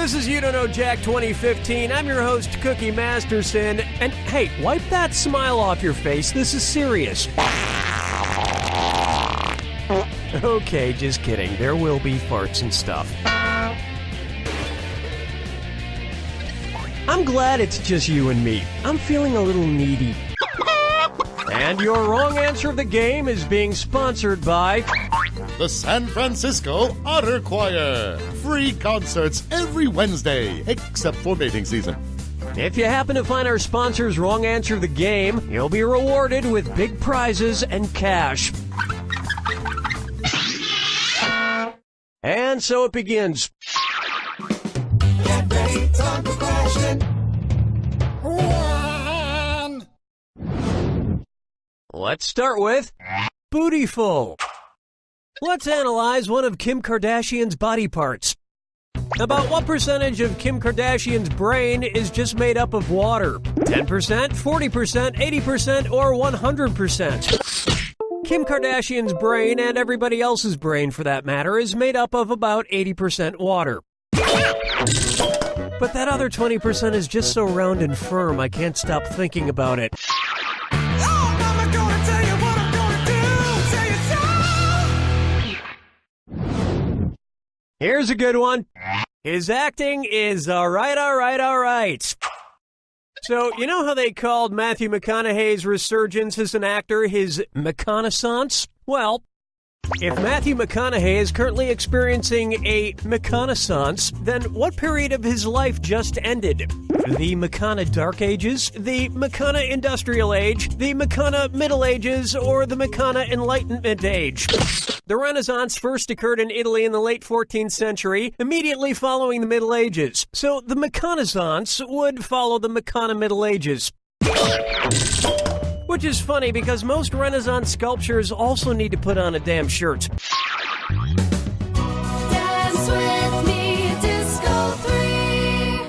This is You Don't Know Jack 2015. I'm your host, Cookie Masterson. And hey, wipe that smile off your face. This is serious. Okay, just kidding. There will be farts and stuff. I'm glad it's just you and me. I'm feeling a little needy. And your wrong answer of the game is being sponsored by the San Francisco Otter Choir. Free concerts every Wednesday, except for mating season. If you happen to find our sponsor's wrong answer of the game, you'll be rewarded with big prizes and cash. And so it begins. Get ready, time for question 1. Let's start with Bootyful. Let's analyze one of Kim Kardashian's body parts. About what percentage of Kim Kardashian's brain is just made up of water? 10%, 40%, 80%, or 100%? Kim Kardashian's brain, and everybody else's brain for that matter, is made up of about 80% water. But that other 20% is just so round and firm, I can't stop thinking about it. Here's a good one. His acting is alright. So, you know how they called Matthew McConaughey's resurgence as an actor his McConaissance? Well, if Matthew McConaughey is currently experiencing a McConaissance, then what period of his life just ended? The McCona Dark Ages, the McCona Industrial Age, the McCona Middle Ages, or the McCona Enlightenment Age? The Renaissance first occurred in Italy in the late 14th century, immediately following the Middle Ages. So the McConaissance would follow the McCona Middle Ages. Which is funny because most Renaissance sculptures also need to put on a damn shirt. Dance with me, Disco 3.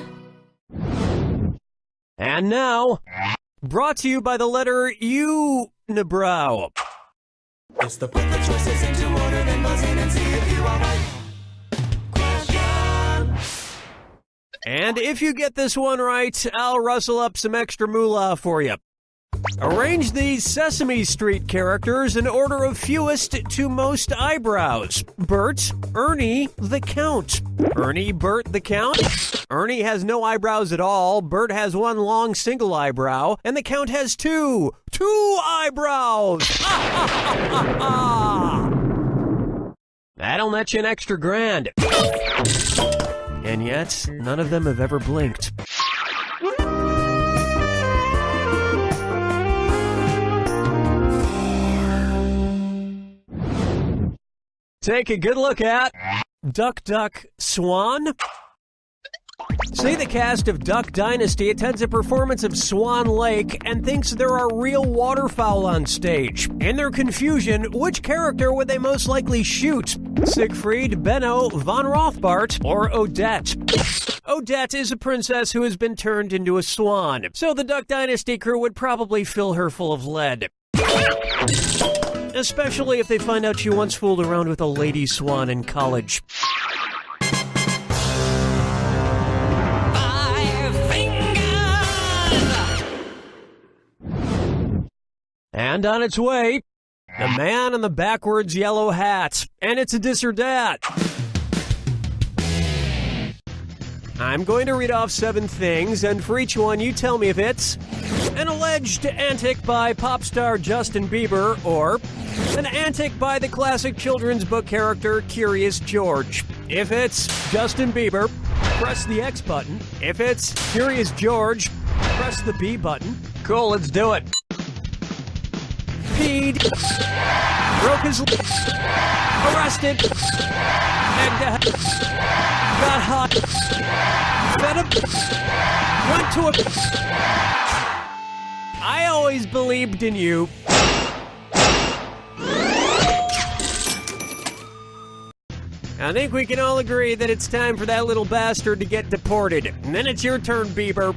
And now, brought to you by the letter Unibrow. It's the put the choices into order, then buzz in and see if you are right. Question. And if you get this one right, I'll rustle up some extra moolah for you. Arrange these Sesame Street characters in order of fewest to most eyebrows. Bert, Ernie, the Count. Ernie, Bert, the Count? Ernie has no eyebrows at all, Bert has one long single eyebrow, and the Count has two eyebrows! That'll net you an extra grand. And yet, none of them have ever blinked. Take a good look at Duck, Duck, Swan. Say the cast of Duck Dynasty attends a performance of Swan Lake and thinks there are real waterfowl on stage. In their confusion, which character would they most likely shoot? Siegfried, Benno, Von Rothbart, or Odette? Odette is a princess who has been turned into a swan, so the Duck Dynasty crew would probably fill her full of lead. Especially if they find out she once fooled around with a lady swan in college. 5 fingers. And on its way, the man in the backwards yellow hat. And it's a dis or dat. I'm going to read off 7 things, and for each one you tell me if it's an alleged antic by pop star Justin Bieber, or an antic by the classic children's book character Curious George. If it's Justin Bieber, press the X button. If it's Curious George, press the B button. Cool, let's do it. Peed, broke his leg, arrested, and got hot, fed up, went to a... I always believed in you. I think we can all agree that it's time for that little bastard to get deported. And then it's your turn, Bieber.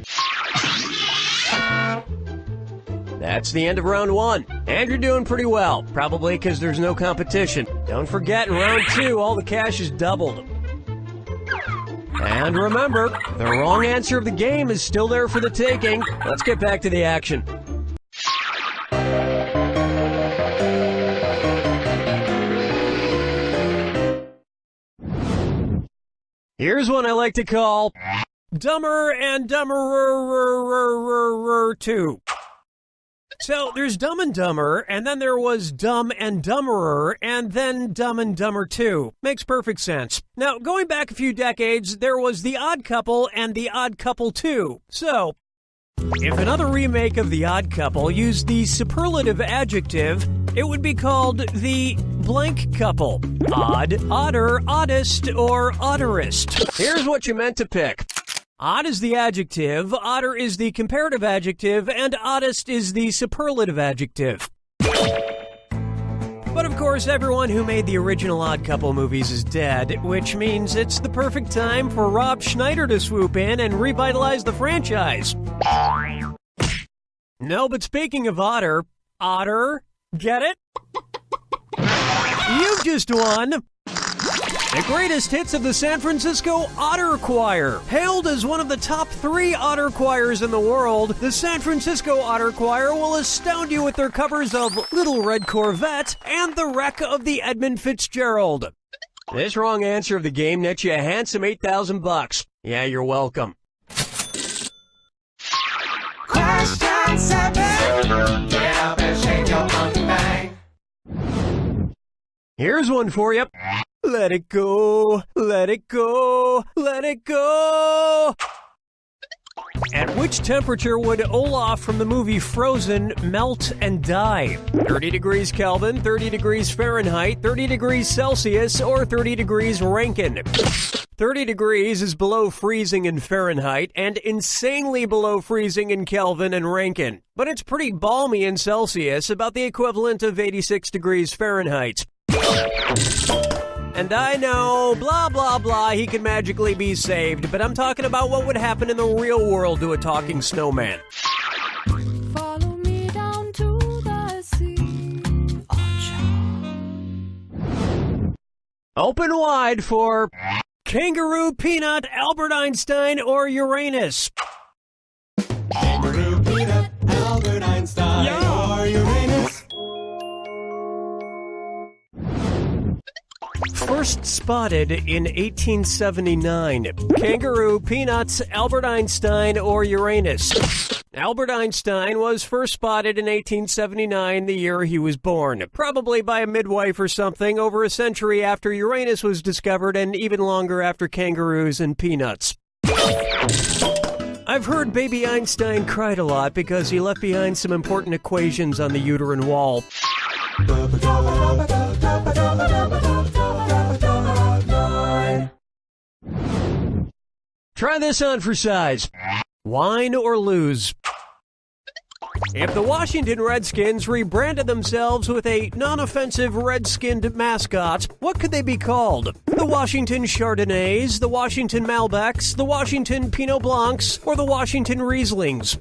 That's the end of round 1. And you're doing pretty well, probably because there's no competition. Don't forget, in round 2, all the cash is doubled. And remember, the wrong answer of the game is still there for the taking. Let's get back to the action. Here's one I like to call Dumber and Dumberer 2. So there's Dumb and Dumber, and then there was Dumb and Dumberer, and then Dumb and Dumber 2. Makes perfect sense. Now, going back a few decades, there was The Odd Couple and The Odd Couple 2. So, if another remake of The Odd Couple used the superlative adjective, it would be called The Blank Couple. Odd, odder, oddest, or odderest. Here's what you meant to pick. Odd is the adjective, odder is the comparative adjective, and oddest is the superlative adjective. But of course, everyone who made the original Odd Couple movies is dead, which means it's the perfect time for Rob Schneider to swoop in and revitalize the franchise. No, but speaking of otter, get it? You've just won the greatest hits of the San Francisco Otter Choir. Hailed as one of the top 3 otter choirs in the world, the San Francisco Otter Choir will astound you with their covers of Little Red Corvette and The Wreck of the Edmund Fitzgerald. This wrong answer of the game nets you a handsome $8,000. Yeah, you're welcome. Question 7. Get up and shake your monkey bang. Here's one for you. Let it go, let it go, let it go. At which temperature would Olaf from the movie Frozen melt and die? 30 degrees Kelvin, 30 degrees Fahrenheit, 30 degrees Celsius, or 30 degrees Rankine? 30 degrees is below freezing in Fahrenheit and insanely below freezing in Kelvin and Rankine. But it's pretty balmy in Celsius, about the equivalent of 86 degrees Fahrenheit. And I know, blah, blah, blah, he can magically be saved, but I'm talking about what would happen in the real world to a talking snowman. Follow me down to the sea. Open wide for Kangaroo, Peanut, Albert Einstein, or Uranus. Kangaroo, Peanut, Albert Einstein, or Uranus. First spotted in 1879. Kangaroo, Peanuts, Albert Einstein, or Uranus. Albert Einstein was first spotted in 1879, the year he was born. Probably by a midwife or something, over a century after Uranus was discovered and even longer after kangaroos and peanuts. I've heard baby Einstein cried a lot because he left behind some important equations on the uterine wall. Try this on for size. Wine or lose? If the Washington Redskins rebranded themselves with a non-offensive red-skinned mascot, what could they be called? The Washington Chardonnays, the Washington Malbecs, the Washington Pinot Blancs, or the Washington Rieslings?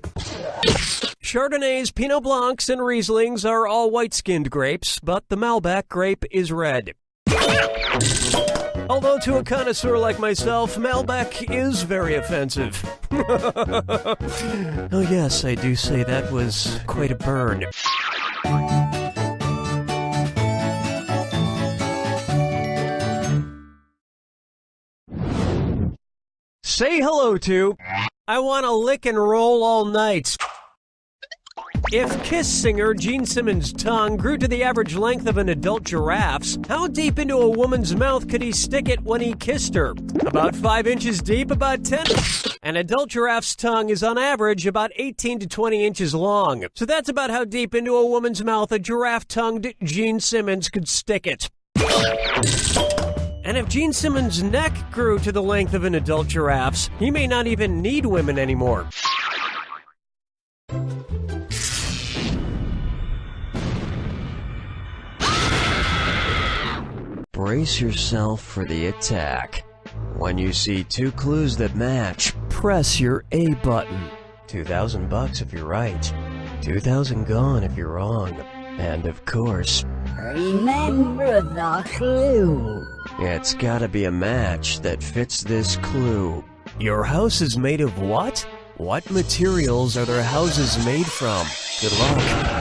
Chardonnays, Pinot Blancs, and Rieslings are all white-skinned grapes, but the Malbec grape is red. Although to a connoisseur like myself, Malbec is very offensive. Oh yes, I do say that was quite a burn. Say hello to I Wanna Lick and Roll All Night. If Kiss singer Gene Simmons' tongue grew to the average length of an adult giraffe's, how deep into a woman's mouth could he stick it when he kissed her? About 5 inches deep, about 10. An adult giraffe's tongue is on average about 18 to 20 inches long. So that's about how deep into a woman's mouth a giraffe-tongued Gene Simmons could stick it. And if Gene Simmons' neck grew to the length of an adult giraffe's, he may not even need women anymore. Brace yourself for the attack. When you see 2 clues that match, press your A button. $2,000 if you're right. 2,000 gone if you're wrong. And of course, remember the clue. It's gotta be a match that fits this clue. Your house is made of what? What materials are their houses made from? Good luck.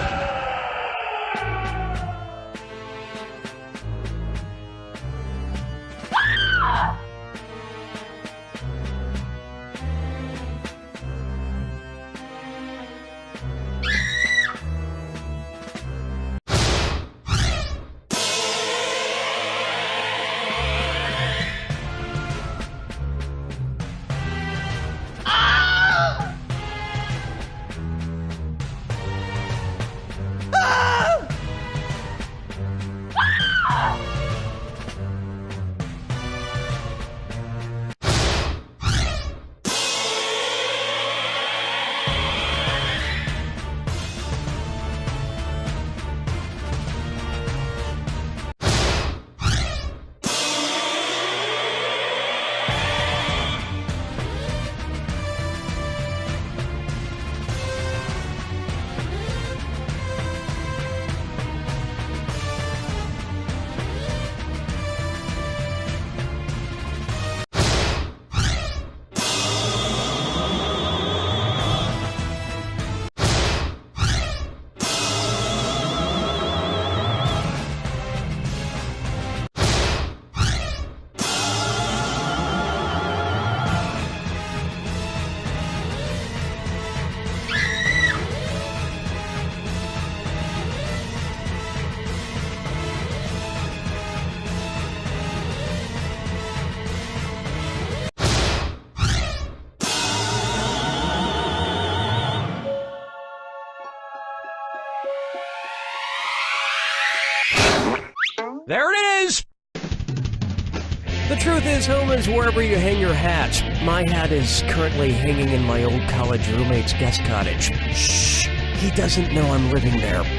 There it is! The truth is, home is wherever you hang your hat. My hat is currently hanging in my old college roommate's guest cottage. Shh! He doesn't know I'm living there.